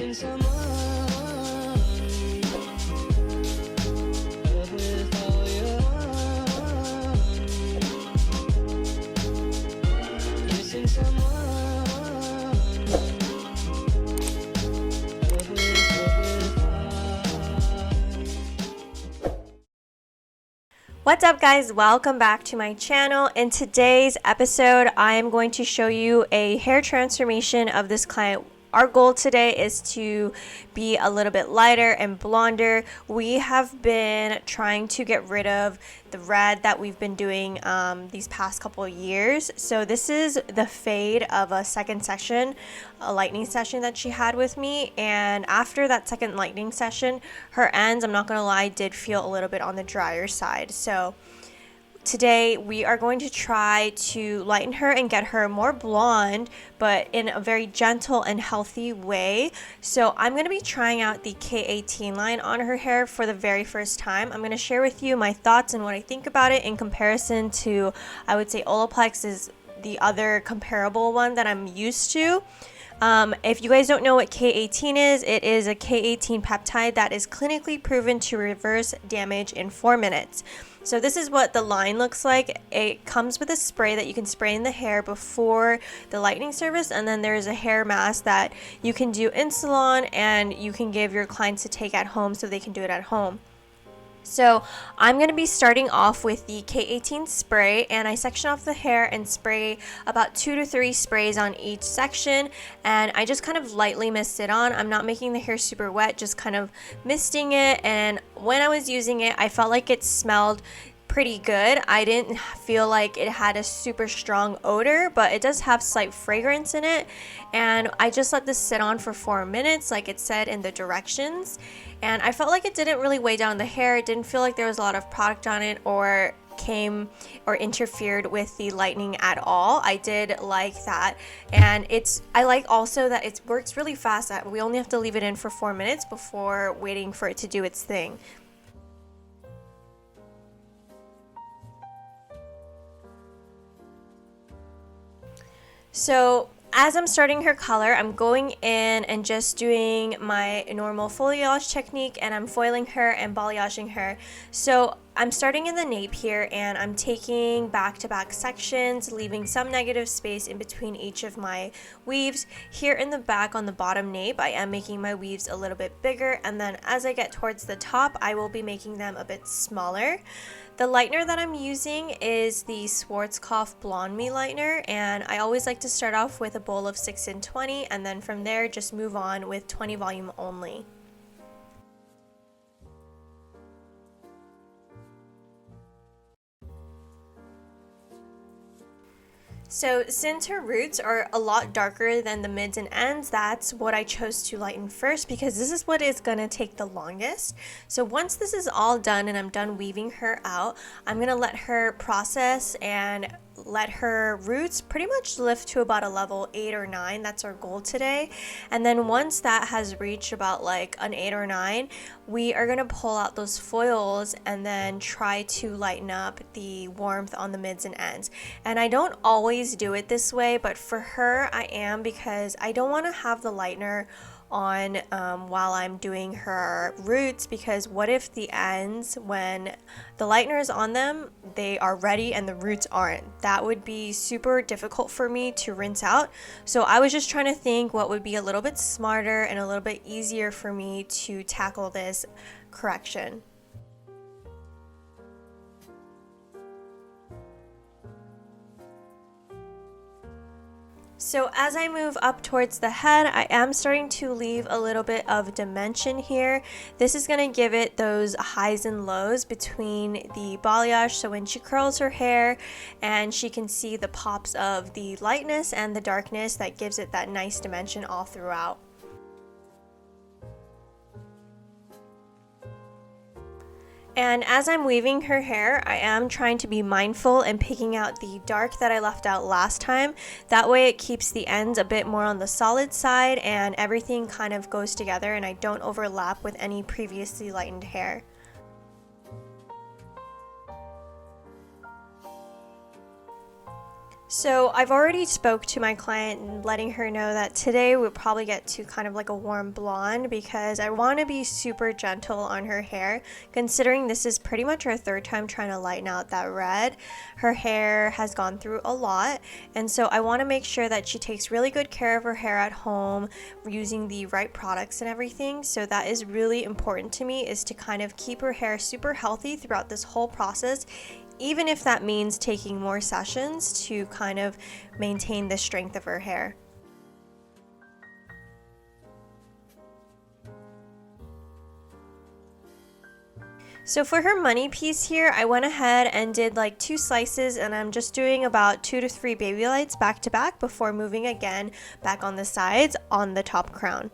Missing someone, love with all your heart. Missing someone, love with heart. What's up, guys? Welcome back to my channel. In today's episode, I am going to show you a hair transformation of this client. Our goal today is to be a little bit lighter and blonder. We have been trying to get rid of the red that we've been doing these past couple of years. So this is the fade of a second session, a lightening session that she had with me. And after that second lightening session, her ends, I'm not gonna lie, did feel a little bit on the drier side. So today we are going to try to lighten her and get her more blonde, but in a very gentle and healthy way. So I'm going to be trying out the K18 line on her hair for the very first time. I'm going to share with you my thoughts and what I think about it in comparison to, I would say, Olaplex is the other comparable one that I'm used to. If you guys don't know what K18 is, it is a K18 peptide that is clinically proven to reverse damage in 4 minutes. So this is what the line looks like. It comes with a spray that you can spray in the hair before the lightening service, and then there's a hair mask that you can do in salon and you can give your clients to take at home so they can do it at home. So I'm going to be starting off with the K18 spray, and I section off the hair and spray about 2 to 3 sprays on each section, and I just kind of lightly mist it on. I'm not making the hair super wet, just kind of misting it. And when I was using it, I felt like it smelled pretty good. I didn't feel like it had a super strong odor, but it does have slight fragrance in it. And I just let this sit on for 4 minutes like it said in the directions, and I felt like it didn't really weigh down the hair. It didn't feel like there was a lot of product on it or came or interfered with the lightening at all. I did like that, and I like also that it works really fast, that we only have to leave it in for 4 minutes before waiting for it to do its thing. So as I'm starting her color, I'm going in and just doing my normal foliage technique, and I'm foiling her and balayaging her. So I'm starting in the nape here, and I'm taking back-to-back sections, leaving some negative space in between each of my weaves. Here in the back on the bottom nape, I am making my weaves a little bit bigger, and then as I get towards the top, I will be making them a bit smaller. The lightener that I'm using is the Schwarzkopf Blonde Me lightener, and I always like to start off with a bowl of 6 and 20, and then from there just move on with 20 volume only. So since her roots are a lot darker than the mids and ends, that's what I chose to lighten first, because this is what is going to take the longest. So once this is all done and I'm done weaving her out, I'm going to let her process and let her roots pretty much lift to about a level 8 or 9. That's our goal today. And then once that has reached about like an 8 or 9, we are going to pull out those foils and then try to lighten up the warmth on the mids and ends. And I don't always do it this way, but for her I am, because I don't want to have the lightener on while I'm doing her roots, because what if the ends, when the lightener is on them, they are ready and the roots aren't? That would be super difficult for me to rinse out. So I was just trying to think what would be a little bit smarter and a little bit easier for me to tackle this correction. So as I move up towards the head, I am starting to leave a little bit of dimension here. This is going to give it those highs and lows between the balayage, so when she curls her hair and she can see the pops of the lightness and the darkness, that gives it that nice dimension all throughout. And as I'm weaving her hair, I am trying to be mindful and picking out the dark that I left out last time. That way it keeps the ends a bit more on the solid side and everything kind of goes together and I don't overlap with any previously lightened hair. So I've already spoke to my client and letting her know that today we'll probably get to kind of like a warm blonde because I want to be super gentle on her hair, considering this is pretty much her third time trying to lighten out that red. Her hair has gone through a lot, and so I want to make sure that she takes really good care of her hair at home using the right products and everything. So that is really important to me, is to kind of keep her hair super healthy throughout this whole process, even if that means taking more sessions to kind of maintain the strength of her hair. So for her money piece here, I went ahead and did like 2 slices, and I'm just doing about 2 to 3 baby lights back to back before moving again back on the sides on the top crown.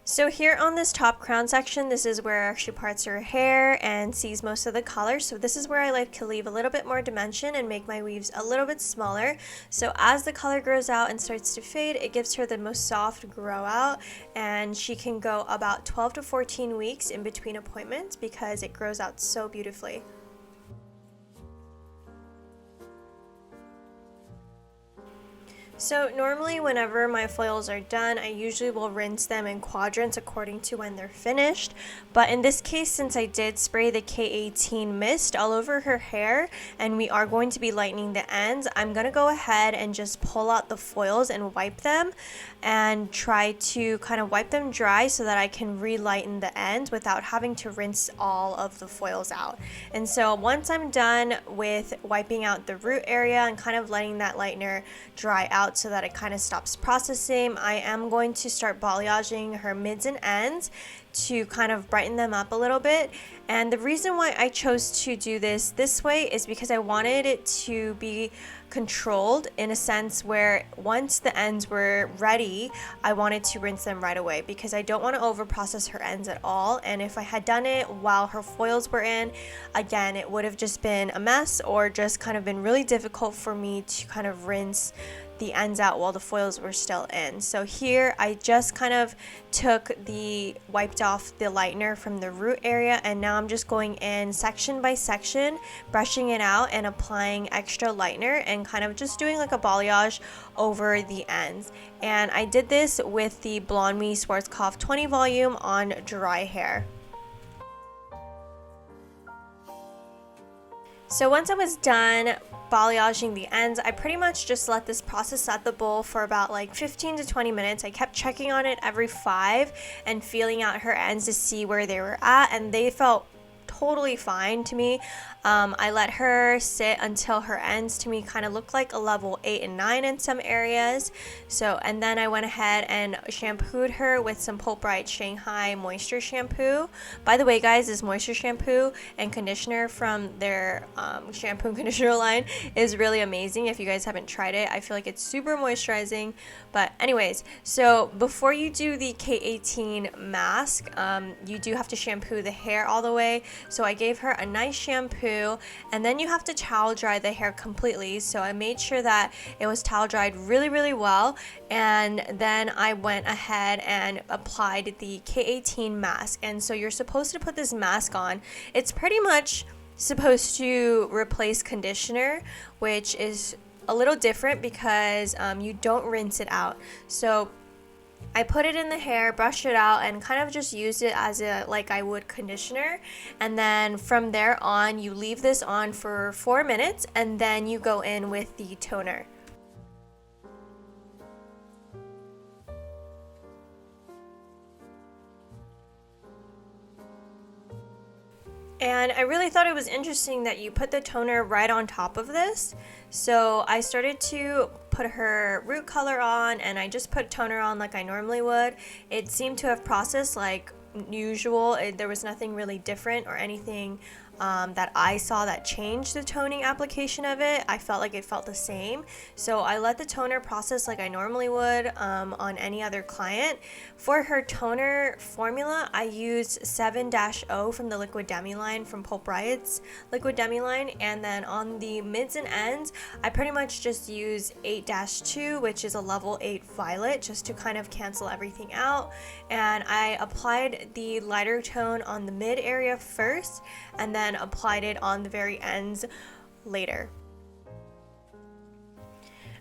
So here on this top crown section, this is where she parts her hair and sees most of the color. So this is where I like to leave a little bit more dimension and make my weaves a little bit smaller. So as the color grows out and starts to fade, it gives her the most soft grow out, and she can go about 12 to 14 weeks in between appointments because it grows out so beautifully. So normally whenever my foils are done, I usually will rinse them in quadrants according to when they're finished. But in this case, since I did spray the K18 mist all over her hair and we are going to be lightening the ends, I'm going to go ahead and just pull out the foils and wipe them and try to kind of wipe them dry so that I can re-lighten the ends without having to rinse all of the foils out. And so once I'm done with wiping out the root area and kind of letting that lightener dry out so that it kind of stops processing, I am going to start balayaging her mids and ends to kind of brighten them up a little bit. And the reason why I chose to do this way is because I wanted it to be controlled in a sense where once the ends were ready, I wanted to rinse them right away because I don't want to over process her ends at all. And if I had done it while her foils were in, again, it would have just been a mess or just kind of been really difficult for me to kind of rinse the ends out while the foils were still in. So here I just kind of wiped off the lightener from the root area, and now I'm just going in section by section, brushing it out and applying extra lightener and kind of just doing like a balayage over the ends. And I did this with the Blonde Me Schwarzkopf 20 volume on dry hair. So once I was done balayaging the ends, I pretty much just let this process at the bowl for about like 15 to 20 minutes. I kept checking on it every 5 and feeling out her ends to see where they were at, and they felt totally fine to me. I let her sit until her ends to me kind of looked like a level 8 and 9 in some areas. And then I went ahead and shampooed her with some Pulp Bright Shanghai moisture shampoo. By the way, guys, this moisture shampoo and conditioner from their shampoo and conditioner line is really amazing. If you guys haven't tried it, I feel like it's super moisturizing. But anyways, so before you do the K18 mask, you do have to shampoo the hair all the way. So I gave her a nice shampoo, and then you have to towel dry the hair completely. So I made sure that it was towel dried really, really well. And then I went ahead and applied the K18 mask. And so you're supposed to put this mask on. It's pretty much supposed to replace conditioner, which is a little different because you don't rinse it out. So I put it in the hair, brushed it out, and kind of just used it as like I would conditioner. And then from there on, you leave this on for 4 minutes, and then you go in with the toner. And I really thought it was interesting that you put the toner right on top of this. So I started to put her root color on, and I just put toner on like I normally would. It seemed to have processed like usual. There was nothing really different or anything that I saw that changed the toning application of it. I felt like it felt the same. So I let the toner process like I normally would on any other client. For her toner formula, I used 7-0 from the Liquid Demi line, from Pulp Bright's Liquid Demi line. And then on the mids and ends, I pretty much just use 8-2, which is a level 8 violet, just to kind of cancel everything out. And I applied the lighter tone on the mid area first, and then then applied it on the very ends later.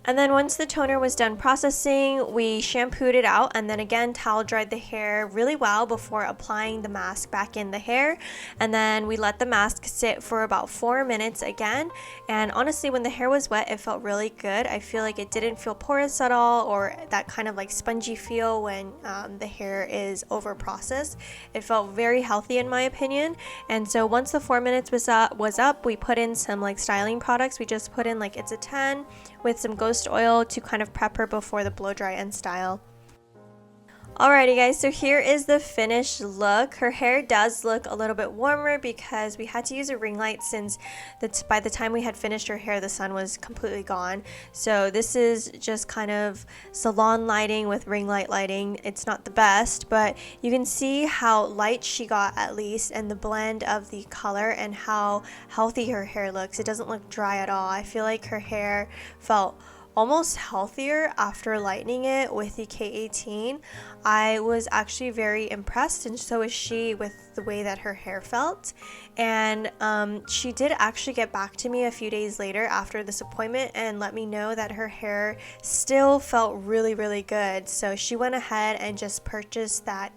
And then once the toner was done processing, we shampooed it out and then again towel dried the hair really well before applying the mask back in the hair. And then we let the mask sit for about 4 minutes again. And honestly, when the hair was wet, it felt really good. I feel like it didn't feel porous at all, or that kind of like spongy feel when the hair is over processed. It felt very healthy in my opinion. And so once the 4 minutes was up, we put in some like styling products. We just put in like It's a 10 with some ghost oil to kind of prep her before the blow dry and style. Alrighty guys, so here is the finished look. Her hair does look a little bit warmer because we had to use a ring light since by the time we had finished her hair, the sun was completely gone. So this is just kind of salon lighting with ring light lighting. It's not the best, but you can see how light she got at least, and the blend of the color and how healthy her hair looks. It doesn't look dry at all. I feel like her hair felt almost healthier after lightening it with the K18. I was actually very impressed, and so was she, with the way that her hair felt. And she did actually get back to me a few days later after this appointment and let me know that her hair still felt really, really good. So she went ahead and just purchased that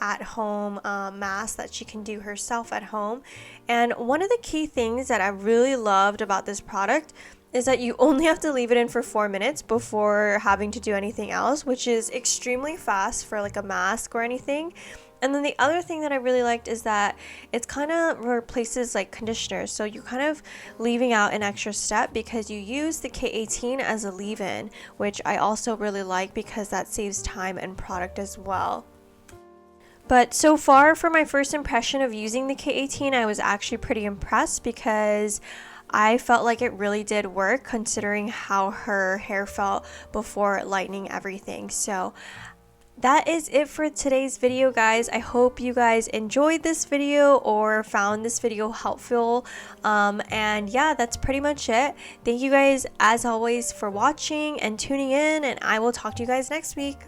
at-home mask that she can do herself at home. And one of the key things that I really loved about this product is that you only have to leave it in for 4 minutes before having to do anything else, which is extremely fast for like a mask or anything. And then the other thing that I really liked is that it's kind of replaces like conditioners, so you're kind of leaving out an extra step because you use the K18 as a leave-in, which I also really like because that saves time and product as well. But so far, for my first impression of using the K18, I was actually pretty impressed because I felt like it really did work considering how her hair felt before lightening everything. So that is it for today's video, guys. I hope you guys enjoyed this video or found this video helpful. And yeah, that's pretty much it. Thank you guys as always for watching and tuning in, and I will talk to you guys next week.